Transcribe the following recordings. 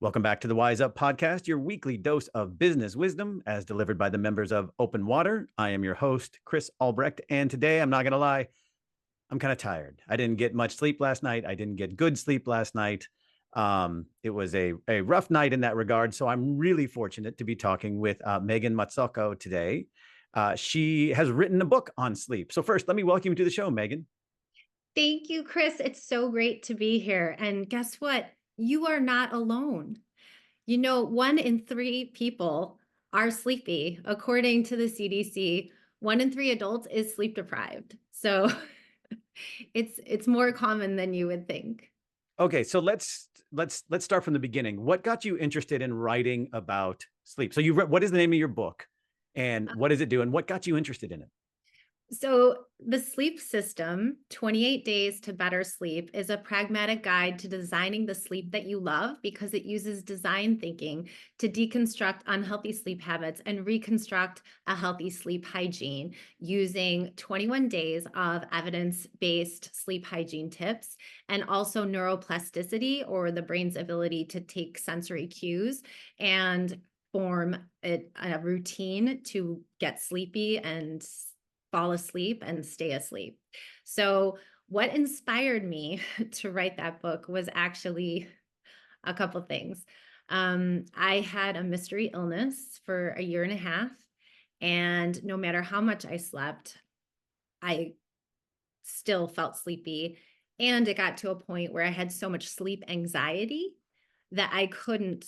Welcome back to the Wise Up Podcast, your weekly dose of business wisdom as delivered by the members of Open Water. I am your host, Chris Albrecht, and today, I'm not going to lie, I'm kind of tired. I didn't get much sleep last night. I didn't get good sleep last night. It was a rough night in that regard, so I'm really fortunate to be talking with Megan Mazzocco today. She has written a book on sleep. So first, let me welcome you to the show, Megan. Thank you, Chris. It's so great to be here. And guess what? You are not alone. 1 in 3 people are sleepy. According to the CDC, 1 in 3 adults is sleep deprived. So it's more common than you would think. Okay, so let's start from the beginning. What got you interested in writing about sleep? So what is the name of your book, and what does it do, and what got you interested in it? So, the sleep system, 28 Days to Better Sleep, is a pragmatic guide to designing the sleep that you love because it uses design thinking to deconstruct unhealthy sleep habits and reconstruct a healthy sleep hygiene using 21 days of evidence based sleep hygiene tips and also neuroplasticity, or the brain's ability to take sensory cues and form a routine to get sleepy and fall asleep and stay asleep. So, what inspired me to write that book was actually a couple things. I had a mystery illness for a year and a half, and no matter how much I slept, I still felt sleepy. And it got to a point where I had so much sleep anxiety that I couldn't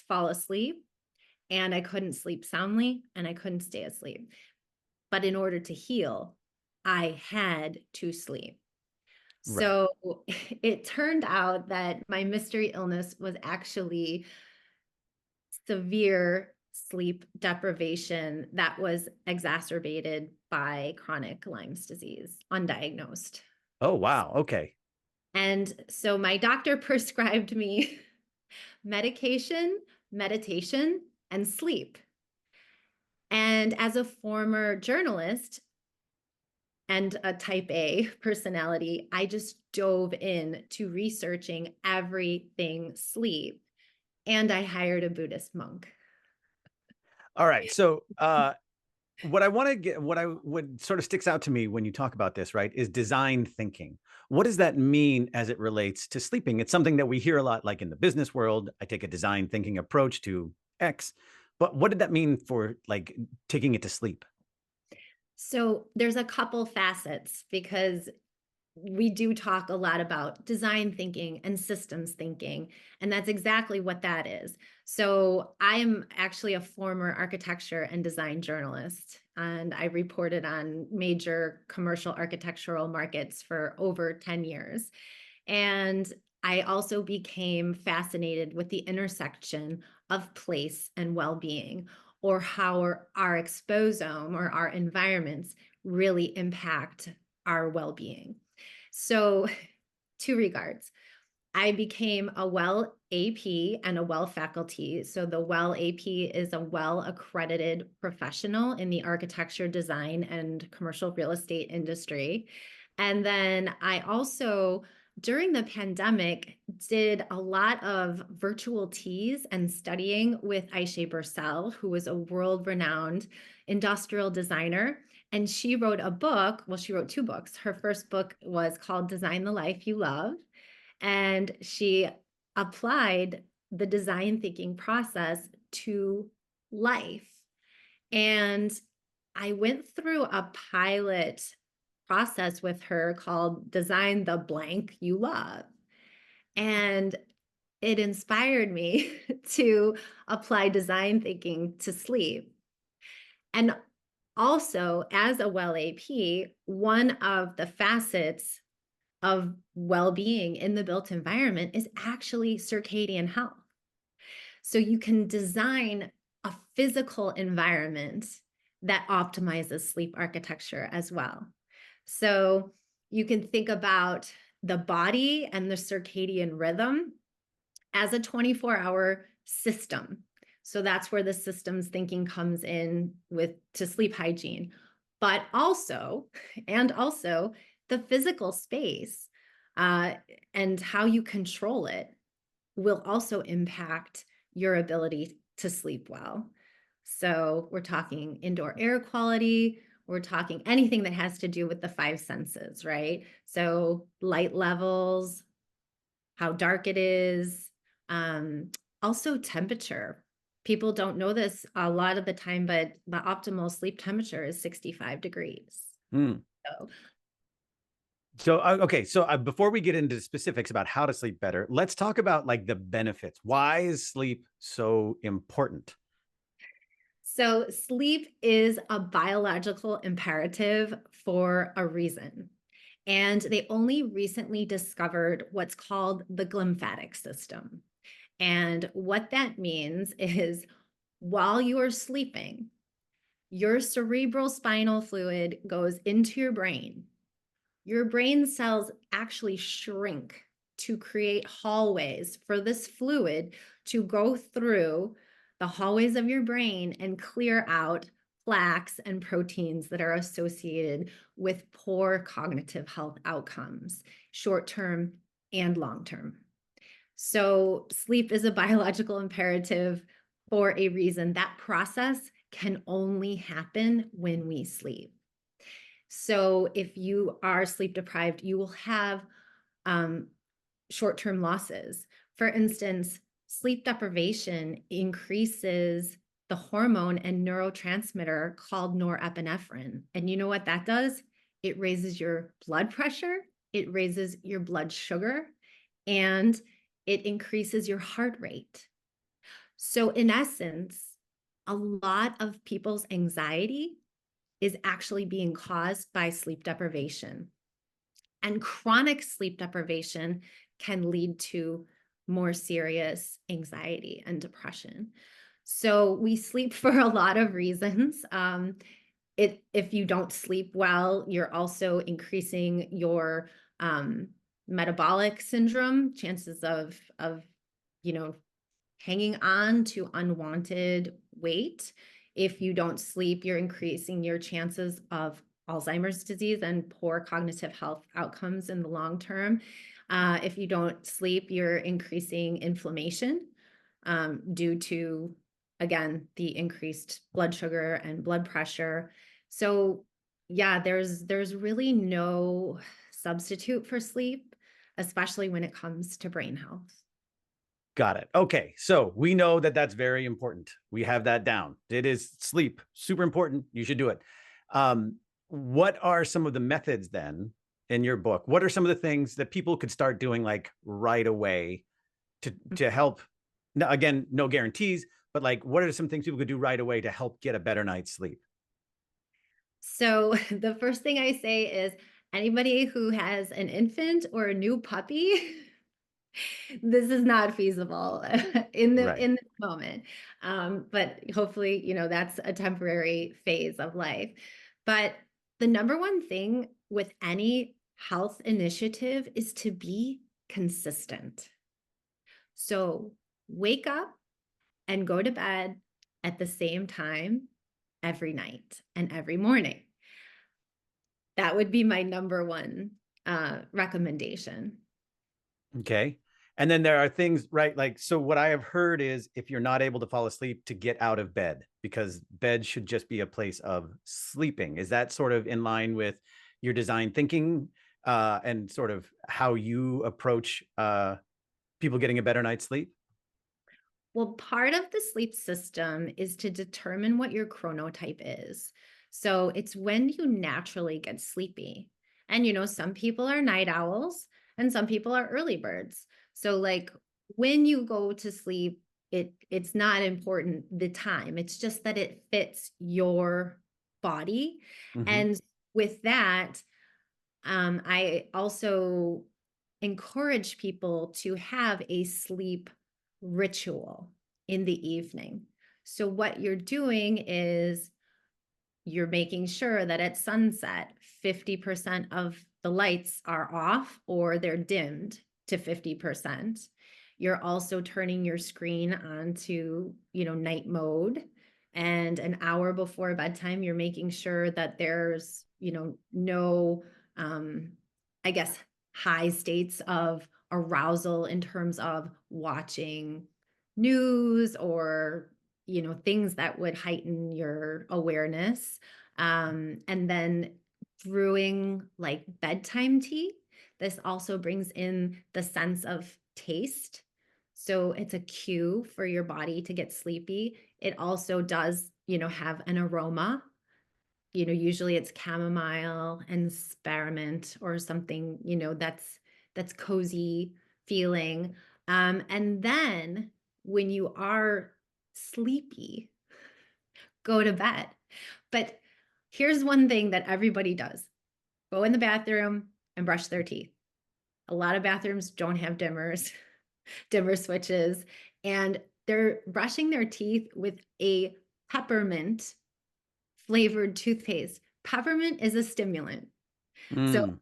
fall asleep, and I couldn't sleep soundly, and I couldn't stay asleep. But in order to heal, I had to sleep. Right. So it turned out that my mystery illness was actually severe sleep deprivation that was exacerbated by chronic Lyme's disease, undiagnosed. Oh, wow. Okay. And so my doctor prescribed me medication, meditation, and sleep. And as a former journalist, and a type A personality, I just dove in to researching everything sleep. And I hired a Buddhist monk. All right. So, what I want to get, what sort of sticks out to me when you talk about this, right, is design thinking. What does that mean as it relates to sleeping? It's something that we hear a lot, like in the business world. I take a design thinking approach to X, but what did that mean for like taking it to sleep? So there's a couple facets because we do talk a lot about design thinking and systems thinking, and that's exactly what that is. So I am actually a former architecture and design journalist, and I reported on major commercial architectural markets for over 10 years. And I also became fascinated with the intersection of place and well-being, or how our exposome or our environments really impact our well-being. So, two regards. I became a WELL AP and a WELL faculty. So, the WELL AP is a well accredited professional in the architecture, design, and commercial real estate industry. And then I also, during the pandemic, did a lot of virtual teas and studying with Aisha Bursell, who was a world renowned industrial designer. And she wrote a book. Well, she wrote 2 books. Her first book was called Design the Life You Love. And she applied the design thinking process to life. And I went through a pilot process with her called Design the Blank You Love. And it inspired me to apply design thinking to sleep. And also, as a WELL AP, one of the facets of well-being in the built environment is actually circadian health. So you can design a physical environment that optimizes sleep architecture as well. So you can think about the body and the circadian rhythm as a 24-hour system. So that's where the systems thinking comes in with to sleep hygiene, but also, and also the physical space, uh, and how you control it will also impact your ability to sleep well. So we're talking indoor air quality, we're talking anything that has to do with the five senses, right? So light levels, how dark it is, also temperature. People don't know this a lot of the time, but the optimal sleep temperature is 65 degrees. Hmm. So So, okay. So before we get into specifics about how to sleep better, let's talk about like the benefits. Why is sleep so important? So, sleep is a biological imperative for a reason. And they only recently discovered what's called the glymphatic system. And what that means is while you are sleeping, your cerebral spinal fluid goes into your brain. Your brain cells actually shrink to create hallways for this fluid to go through the hallways of your brain and clear out plaques and proteins that are associated with poor cognitive health outcomes, short term and long term. So, sleep is a biological imperative for a reason. That process can only happen when we sleep. So if you are sleep deprived, you will have short-term losses. For instance, sleep deprivation increases the hormone and neurotransmitter called norepinephrine. And you know what that does? It raises your blood pressure, it raises your blood sugar, and it increases your heart rate. So in essence, a lot of people's anxiety is actually being caused by sleep deprivation. And chronic sleep deprivation can lead to more serious anxiety and depression. So we sleep for a lot of reasons. If you don't sleep well, you're also increasing your metabolic syndrome, chances of you know hanging on to unwanted weight. If you don't sleep, you're increasing your chances of Alzheimer's disease and poor cognitive health outcomes in the long term. If you don't sleep, you're increasing inflammation due to, again, the increased blood sugar and blood pressure. So, yeah, there's really no substitute for sleep, especially when it comes to brain health. Got it. Okay. So we know that that's very important. We have that down. It is sleep, super important. You should do it. What are some of the methods then in your book? What are some of the things that people could start doing like right away to help? Now, again, no guarantees, but like, what are some things people could do right away to help get a better night's sleep? So the first thing I say is anybody who has an infant or a new puppy, this is not feasible Right. in this moment. But hopefully, that's a temporary phase of life. But the number one thing with any health initiative is to be consistent. So wake up and go to bed at the same time every night and every morning. That would be my number one recommendation. Okay. And then there are things, right? Like, so what I have heard is if you're not able to fall asleep, to get out of bed because bed should just be a place of sleeping. Is that sort of in line with your design thinking and sort of how you approach people getting a better night's sleep? Well, part of the sleep system is to determine what your chronotype is. So it's when you naturally get sleepy. And some people are night owls and some people are early birds. So like when you go to sleep, it's not important the time. It's just that it fits your body. Mm-hmm. And with that, I also encourage people to have a sleep ritual in the evening. So, what you're doing is you're making sure that at sunset, 50% of the lights are off or they're dimmed to 50%. You're also turning your screen on to, night mode. And an hour before bedtime, you're making sure that there's, no, I guess, high states of arousal in terms of watching news or, things that would heighten your awareness. And then brewing like bedtime tea. This also brings in the sense of taste. So it's a cue for your body to get sleepy. It also does, have an aroma. Usually it's chamomile and spearmint or something, that's cozy feeling. And then when you are sleepy, go to bed. But here's one thing that everybody does: go in the bathroom and brush their teeth. A lot of bathrooms don't have dimmers, dimmer switches, and they're brushing their teeth with a peppermint flavored toothpaste. Peppermint is a stimulant. So Mm,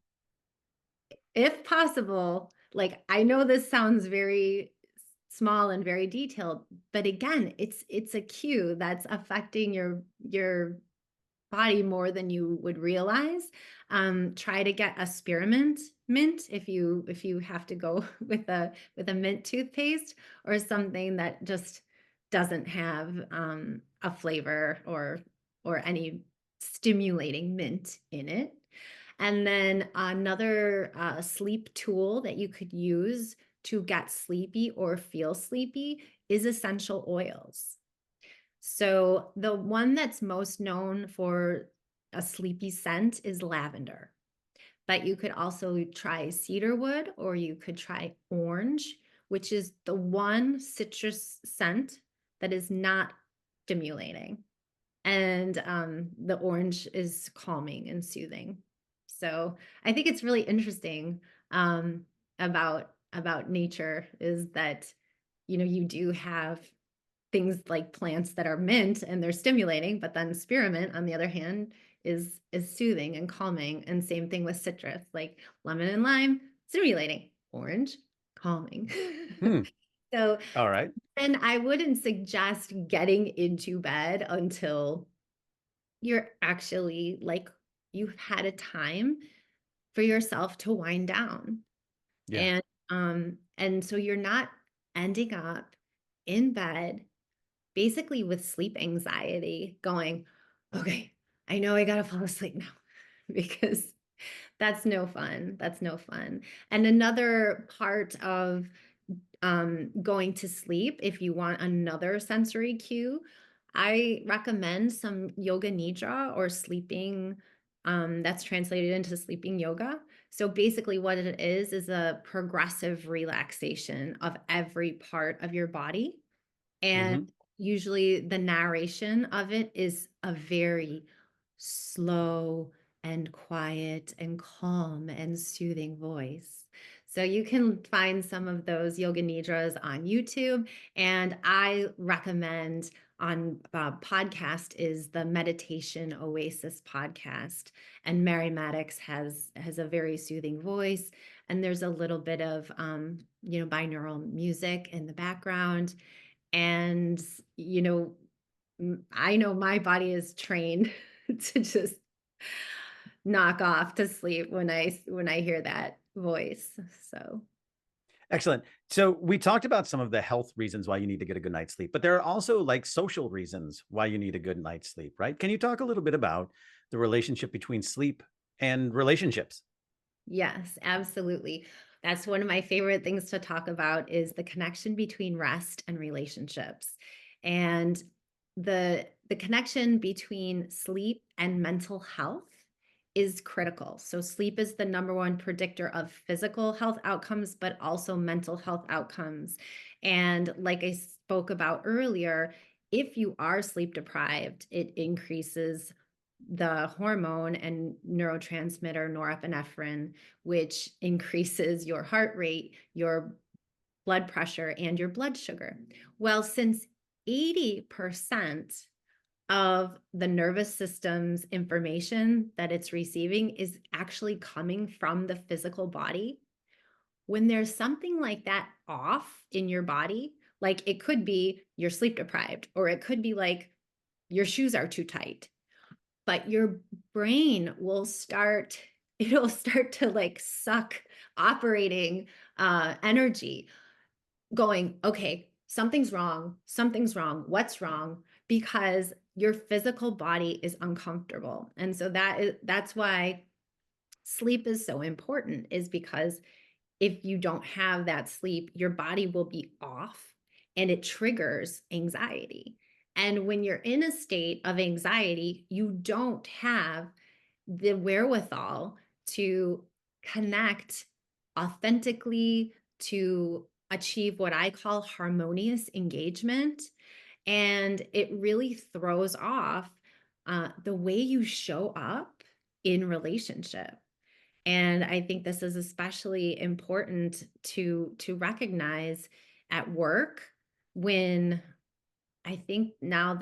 if possible, like, I know this sounds very small and very detailed, but again, it's a cue that's affecting your body more than you would realize. Try to get a spearmint mint if you have to go with a mint toothpaste, or something that just doesn't have a flavor or any stimulating mint in it. And then another sleep tool that you could use to get sleepy or feel sleepy is essential oils. So the one that's most known for a sleepy scent is lavender, but you could also try cedarwood, or you could try orange, which is the one citrus scent that is not stimulating. And the orange is calming and soothing. So I think it's really interesting about nature is that you do have things like plants that are mint and they're stimulating, but then spearmint, on the other hand, is soothing and calming. And same thing with citrus, like lemon and lime, stimulating, orange, calming. hmm. So, All right. and I wouldn't suggest getting into bed until you're actually like you've had a time for yourself to wind down. Yeah. And so you're not ending up in bed basically with sleep anxiety, going, okay, I know I gotta fall asleep now, because that's no fun. That's no fun. And another part of going to sleep, if you want another sensory cue, I recommend some yoga nidra, or sleeping, that's translated into sleeping yoga. So basically what it is a progressive relaxation of every part of your body. And Hmm. usually the narration of it is a very slow and quiet and calm and soothing voice. So you can find some of those yoga nidras on YouTube. And I recommend on podcast is the Meditation Oasis podcast. And Mary Maddox has a very soothing voice. And there's a little bit of binaural music in the background. And, I know my body is trained to just knock off to sleep when I hear that voice. So, Excellent. So we talked about some of the health reasons why you need to get a good night's sleep, but there are also like social reasons why you need a good night's sleep, right? Can you talk a little bit about the relationship between sleep and relationships? yes, absolutely. That's one of my favorite things to talk about is the connection between rest and relationships. And the connection between sleep and mental health is critical. So sleep is the number one predictor of physical health outcomes, but also mental health outcomes. And like I spoke about earlier, if you are sleep deprived, it increases the hormone and neurotransmitter norepinephrine, which increases your heart rate, your blood pressure, and your blood sugar. Well, since 80% of the nervous system's information that it's receiving is actually coming from the physical body, when there's something like that off in your body, like it could be you're sleep deprived, or it could be like your shoes are too tight, but your brain will start it'll start to like suck operating energy, going, okay, something's wrong, what's wrong? Because your physical body is uncomfortable. And so that's why sleep is so important, is because if you don't have that sleep, your body will be off and it triggers anxiety. And when you're in a state of anxiety, you don't have the wherewithal to connect authentically, to achieve what I call harmonious engagement. And it really throws off the way you show up in relationship. And I think this is especially important to recognize at work, when I think now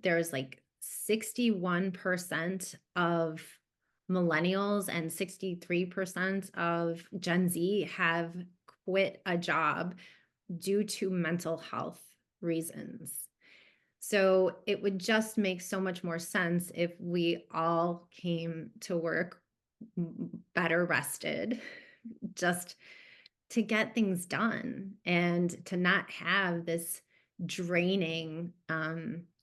there's like 61% of millennials and 63% of Gen Z have quit a job due to mental health reasons. So it would just make so much more sense if we all came to work better rested, just to get things done and to not have this draining,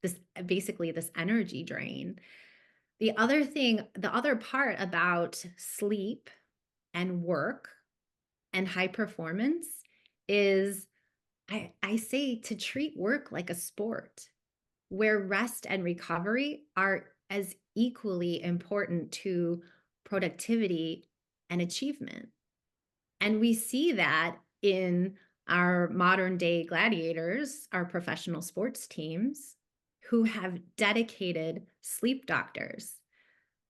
this basically this energy drain. The other part about sleep and work and high performance is, I say to treat work like a sport, where rest and recovery are as equally important to productivity and achievement. And we see that in our modern day gladiators, our professional sports teams, who have dedicated sleep doctors,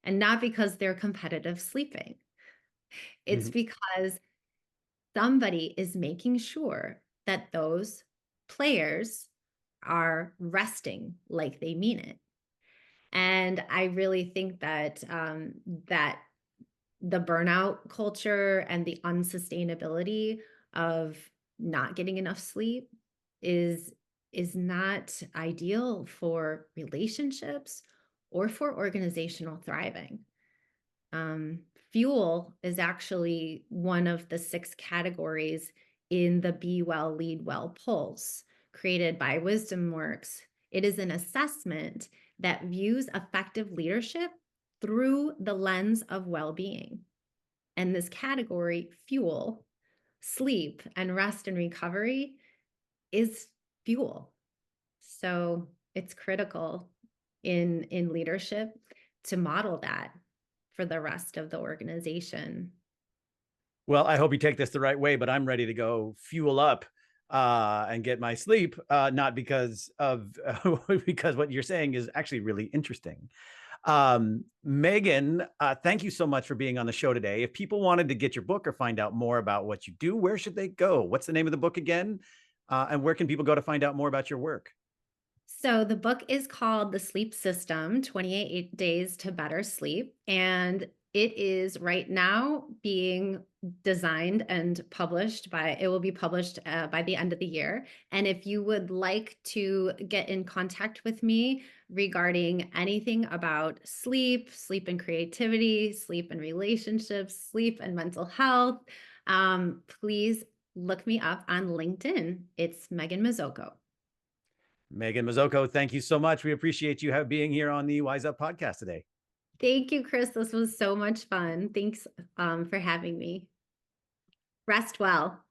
and not because they're competitive sleeping. It's Mhm. because somebody is making sure that those players are resting like they mean it. And I really think that that the burnout culture and the unsustainability of not getting enough sleep is is not ideal for relationships or for organizational thriving. Um, Fuel is actually one of the 6 categories in the Be Well, Lead Well Pulse, created by WisdomWorks. It is an assessment that views effective leadership through the lens of well-being. And this category, fuel, sleep, and rest and recovery, is fuel. So it's critical in leadership to model that for the rest of the organization. Well, I hope you take this the right way, but I'm ready to go fuel up and get my sleep, not because of because what you're saying is actually really interesting. Megan, thank you so much for being on the show today. If people wanted to get your book or find out more about what you do, where should they go? What's the name of the book again? And where can people go to find out more about your work? So the book is called The Sleep System: 28 Days to Better Sleep. And it is right now being designed and published it will be published by the end of the year. And if you would like to get in contact with me regarding anything about sleep, sleep and creativity, sleep and relationships, sleep and mental health, please look me up on LinkedIn. It's Megan Mazzocco. Megan Mazzocco, thank you so much. We appreciate you being here on the Wise Up podcast today. Thank you, Chris. This was so much fun. Thanks for having me. Rest well.